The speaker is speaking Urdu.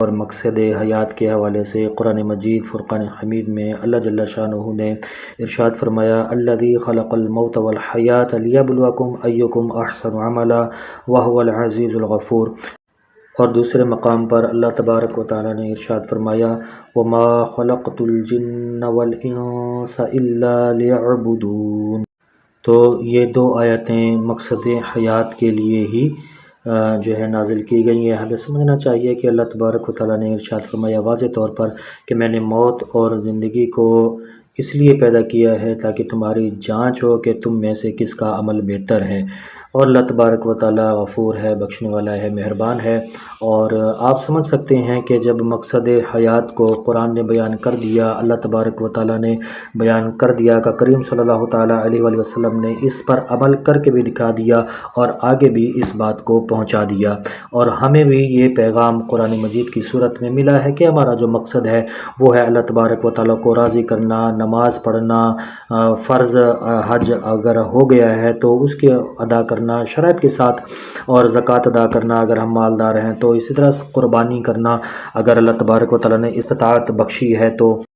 اور مقصد حیات کے حوالے سے قرآن مجید فرقان حمید میں اللہ جل شانہ نے ارشاد فرمایا الذی خلق الموت والحیات لیبلوکم ایکم احسن عملا وہو العزیز الغفور۔ اور دوسرے مقام پر اللہ تبارک و تعالیٰ نے ارشاد فرمایا وما خلقت الجن والانس الا لیعبدون۔ تو یہ دو آیتیں مقصد حیات کے لیے ہی جو ہے نازل کی گئی ہیں۔ ہمیں سمجھنا چاہیے کہ اللہ تبارک و تعالیٰ نے ارشاد فرمایا واضح طور پر کہ میں نے موت اور زندگی کو اس لیے پیدا کیا ہے تاکہ تمہاری جانچ ہو کہ تم میں سے کس کا عمل بہتر ہے۔ اور اللہ تبارک و تعالیٰ غفور ہے، بخشنے والا ہے، مہربان ہے۔ اور آپ سمجھ سکتے ہیں کہ جب مقصد حیات کو قرآن نے بیان کر دیا، اللہ تبارک و تعالیٰ نے بیان کر دیا کہ کریم صلی اللہ تعالیٰ علیہ وآلہ وسلم نے اس پر عمل کر کے بھی دکھا دیا اور آگے بھی اس بات کو پہنچا دیا، اور ہمیں بھی یہ پیغام قرآن مجید کی صورت میں ملا ہے کہ ہمارا جو مقصد ہے وہ ہے اللہ تبارک و تعالیٰ کو راضی کرنا، نماز پڑھنا، فرض حج اگر ہو گیا ہے تو اس کے ادا کرنا شرائط کے ساتھ، اور زکوٰۃ ادا کرنا اگر ہم مالدار ہیں تو، اسی طرح قربانی کرنا اگر اللہ تبارک و تعالیٰ نے استطاعت بخشی ہے تو۔